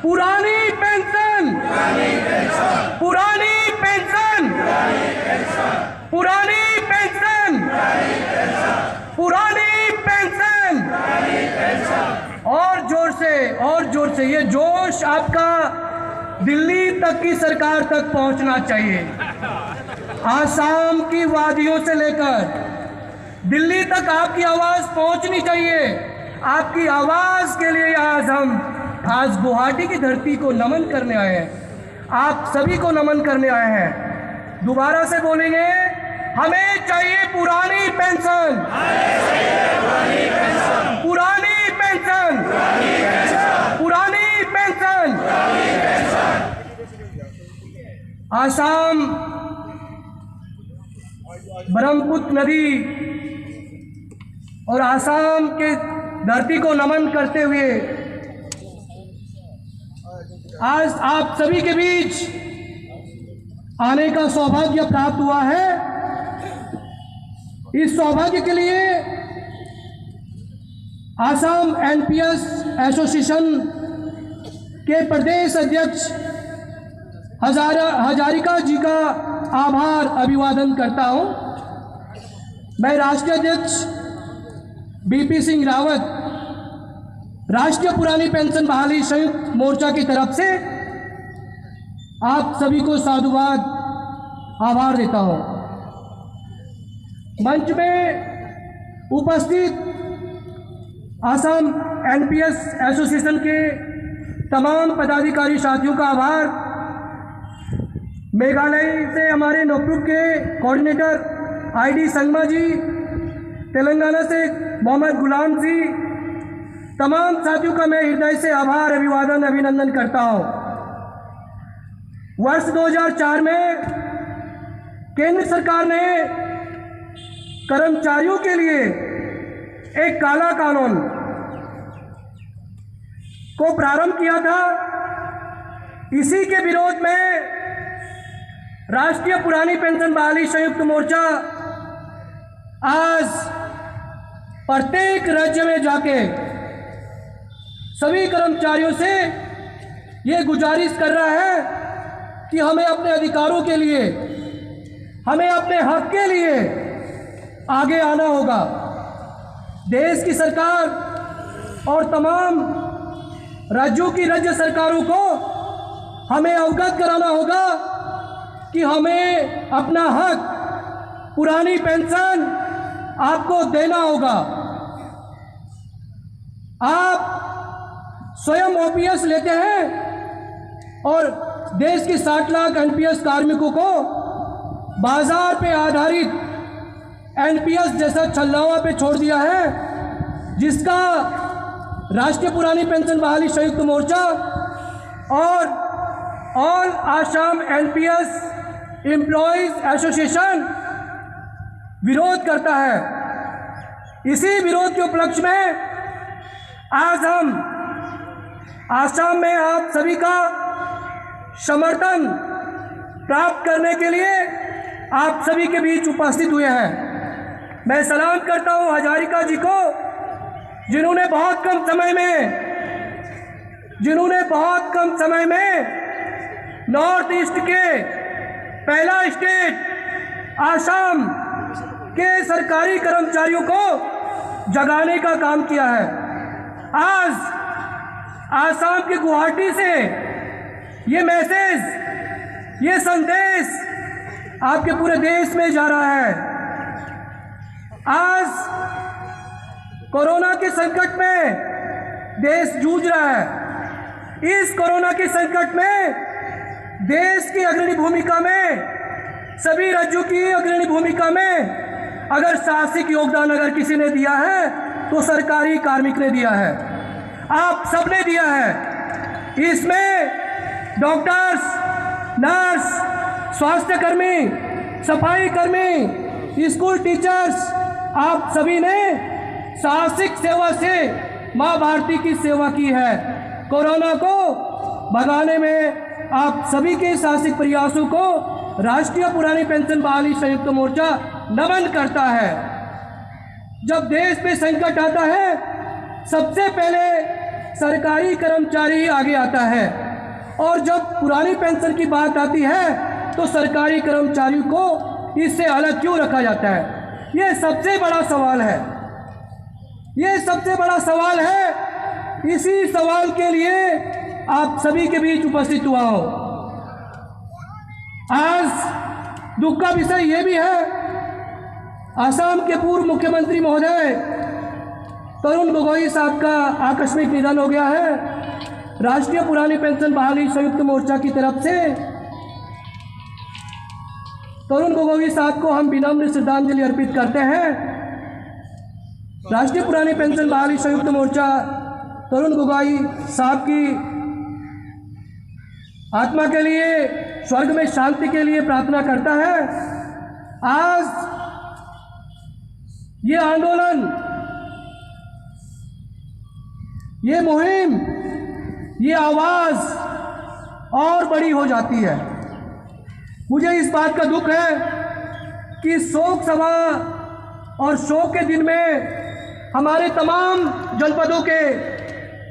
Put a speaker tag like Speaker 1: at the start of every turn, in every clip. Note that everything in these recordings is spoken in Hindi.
Speaker 1: पुरानी पेंशन, पुरानी पेंशन, पुरानी पेंशन, पुरानी पेंशन। और जोर से ये जोश आपका दिल्ली तक की सरकार तक पहुंचना चाहिए। आसाम की वादियों से लेकर दिल्ली तक आपकी आवाज पहुंचनी चाहिए। आपकी आवाज के लिए आज गुवाहाटी की धरती को नमन करने आए हैं। आप सभी को नमन करने आए हैं। दोबारा से बोलेंगे, हमें चाहिए पुरानी पेंशन, पुरानी पेंशन, पुरानी पेंशन। आसाम ब्रह्मपुत्र नदी और आसाम के धरती को नमन करते हुए आज आप सभी के बीच आने का सौभाग्य प्राप्त हुआ है। इस सौभाग्य के लिए आसाम एनपीएस एसोसिएशन के प्रदेश अध्यक्ष हजारिका जी का आभार अभिवादन करता हूं। मैं राष्ट्रीय अध्यक्ष बीपी सिंह रावत राष्ट्रीय पुरानी पेंशन बहाली संयुक्त मोर्चा की तरफ से आप सभी को साधुवाद आभार देता हूं। मंच में उपस्थित आसाम एनपीएस एसोसिएशन के तमाम पदाधिकारी साथियों का आभार। मेघालय से हमारे नोकरुक के कोऑर्डिनेटर आईडी संगमा जी, तेलंगाना से मोहम्मद गुलाम जी, तमाम साथियों का मैं हृदय से आभार अभिवादन अभिनंदन करता हूं। वर्ष 2004 में केंद्र सरकार ने कर्मचारियों के लिए एक काला कानून को प्रारंभ किया था। इसी के विरोध में राष्ट्रीय पुरानी पेंशन बहाली संयुक्त मोर्चा आज प्रत्येक राज्य में जाके सभी कर्मचारियों से ये गुजारिश कर रहा है कि हमें अपने अधिकारों के लिए, हमें अपने हक के लिए आगे आना होगा। देश की सरकार और तमाम राज्यों की राज्य सरकारों को हमें अवगत कराना होगा कि हमें अपना हक, पुरानी पेंशन आपको देना होगा। आप स्वयं ओपीएस लेते हैं और देश की 60 लाख एनपीएस कार्मिकों को बाजार पे आधारित एनपीएस जैसा छल्लावा पे छोड़ दिया है, जिसका राष्ट्रीय पुरानी पेंशन बहाली संयुक्त मोर्चा और all Assam NPS employees association विरोध करता है। इसी विरोध के उपलक्ष्य में आज हम आसाम में आप सभी का समर्थन प्राप्त करने के लिए आप सभी के बीच उपस्थित हुए हैं। मैं सलाम करता हूं हजारिका जी को, जिन्होंने बहुत कम समय में नॉर्थ ईस्ट के पहला स्टेट आसाम के सरकारी कर्मचारियों को जगाने का काम किया है। आज आसाम के गुवाहाटी से ये मैसेज, ये संदेश आपके पूरे देश में जा रहा है। आज कोरोना के संकट में देश जूझ रहा है। इस कोरोना के संकट में देश की अग्रणी भूमिका में, सभी राज्यों की अग्रणी भूमिका में अगर साहसिक योगदान अगर किसी ने दिया है तो सरकारी कार्मिक ने दिया है, आप सबने दिया है। इसमें डॉक्टर्स, नर्स, स्वास्थ्य कर्मी, सफाई कर्मी, स्कूल टीचर्स, आप सभी ने साहसिक सेवा से माँ भारती की सेवा की है। कोरोना को भगाने में आप सभी के साहसिक प्रयासों को राष्ट्रीय पुरानी पेंशन बहाली संयुक्त मोर्चा नमन करता है। जब देश पे संकट आता है, सबसे पहले सरकारी कर्मचारी आगे आता है, और जब पुरानी पेंशन की बात आती है तो सरकारी कर्मचारी को इससे अलग क्यों रखा जाता है? ये सबसे बड़ा सवाल है, ये सबसे बड़ा सवाल है। इसी सवाल के लिए आप सभी के बीच उपस्थित हुआ हूँ। आज दुख का विषय ये भी है, असम के पूर्व मुख्यमंत्री महोदय तरुण गोगोई साहब का आकस्मिक निधन हो गया है। राष्ट्रीय पुरानी पेंशन बहाली संयुक्त मोर्चा की तरफ से तरुण गोगोई साहब को हम विनम्र श्रद्धांजलि अर्पित करते हैं। राष्ट्रीय पुरानी पेंशन बहाली संयुक्त मोर्चा तरुण गोगोई साहब की आत्मा के लिए, स्वर्ग में शांति के लिए प्रार्थना करता है। आज ये आंदोलन, ये मुहिम, ये आवाज़ और बड़ी हो जाती है। मुझे इस बात का दुख है कि शोक सभा और शोक के दिन में हमारे तमाम जनपदों के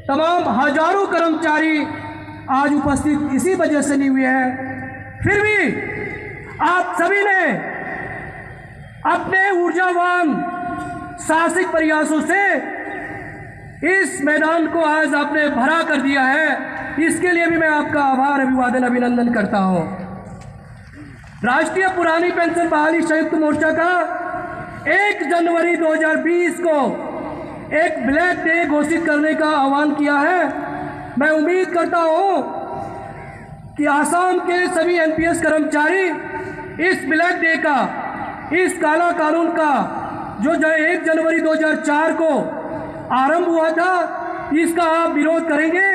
Speaker 1: तमाम हजारों कर्मचारी आज उपस्थित इसी वजह से नहीं हुए हैं। फिर भी आप सभी ने अपने ऊर्जावान साहसिक प्रयासों से इस मैदान को आज आपने भरा कर दिया है। इसके लिए भी मैं आपका आभार, अभिवादन, अभिनंदन करता हूं। राष्ट्रीय पुरानी पेंशन बहाली संयुक्त मोर्चा का 1 जनवरी 2020 को एक ब्लैक डे घोषित करने का आह्वान किया है। मैं उम्मीद करता हूं कि आसाम के सभी एनपीएस कर्मचारी इस ब्लैक डे का, इस काला कानून का जो 1 जनवरी 2004 को आरंभ हुआ था, इसका आप विरोध करेंगे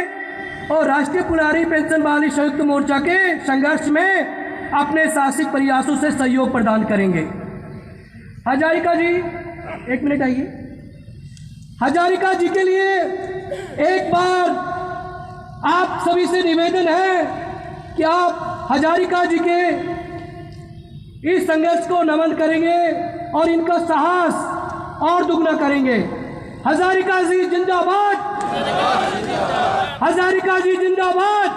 Speaker 1: और राष्ट्रीय पुरानी पेंशन बहाली संयुक्त मोर्चा के संघर्ष में अपने साहसिक प्रयासों से सहयोग प्रदान करेंगे। हजारिका जी, 1 मिनट आइए। हजारिका जी के लिए एक बार आप सभी से निवेदन है कि आप हजारिका जी के इस संघर्ष को नमन करेंगे और इनका साहस और दुगना करेंगे। हजारिका जी जिंदाबाद, हजारिका जी जिंदाबाद।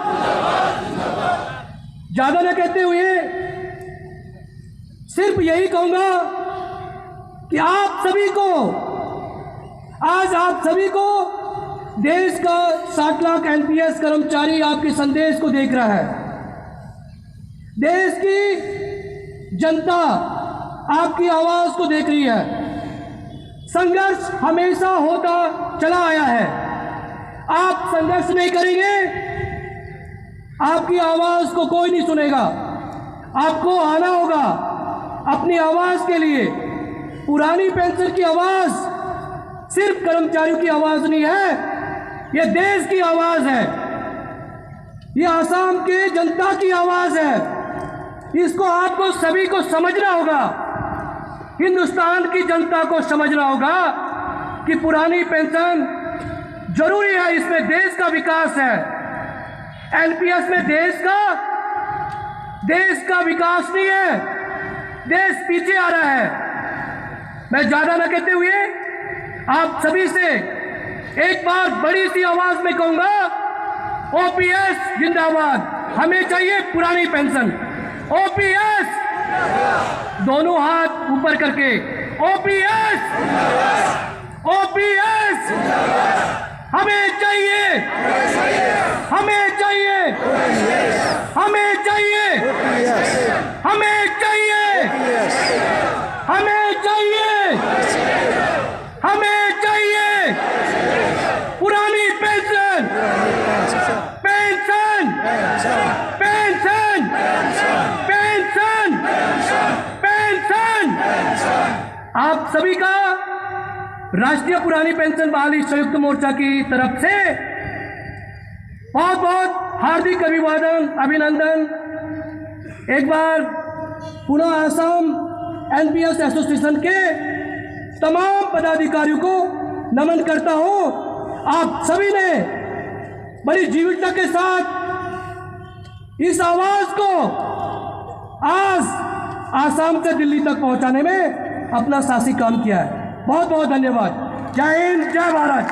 Speaker 1: ज्यादा न कहते हुए सिर्फ यही कहूंगा कि आप सभी को, आज आप सभी को देश का 60 लाख एनपीएस कर्मचारी आपके संदेश को देख रहा है। देश की जनता आपकी आवाज को देख रही है। संघर्ष हमेशा होता चला आया है। आप संघर्ष नहीं करेंगे, आपकी आवाज को कोई नहीं सुनेगा। आपको आना होगा अपनी आवाज के लिए। पुरानी पेंशन की आवाज सिर्फ कर्मचारियों की आवाज नहीं है, ये देश की आवाज है, ये आसाम के जनता की आवाज है। इसको आपको सभी को समझना होगा, हिंदुस्तान की जनता को समझना होगा कि पुरानी पेंशन जरूरी है, इसमें देश का विकास है। एनपीएस में देश का विकास नहीं है, देश पीछे आ रहा है। मैं ज्यादा न कहते हुए आप सभी से एक बार बड़ी सी आवाज में कहूंगा, ओपीएस जिंदाबाद। हमें चाहिए पुरानी पेंशन। ओपीएस, दोनों हाथ ऊपर करके, ओपीएस, ओपीएस। हमें चाहिए, हमें चाहिए, हमें चाहिए, हमें चाहिए, हमें चाहिए, हमें चाहिए पुरानी pension, pension, pension, pension, pension. आप सभी का राष्ट्रीय पुरानी पेंशन बहाली संयुक्त मोर्चा की तरफ से बहुत बहुत हार्दिक अभिवादन, अभिनंदन। एक बार पुनः आसाम एनपीएस एसोसिएशन के तमाम पदाधिकारियों को नमन करता हूं। आप सभी ने बड़ी जीवटता के साथ इस आवाज को आज आसाम से दिल्ली तक पहुंचाने में अपना साहसिक काम किया है। बहुत बहुत धन्यवाद। जय हिंद, जय भारत।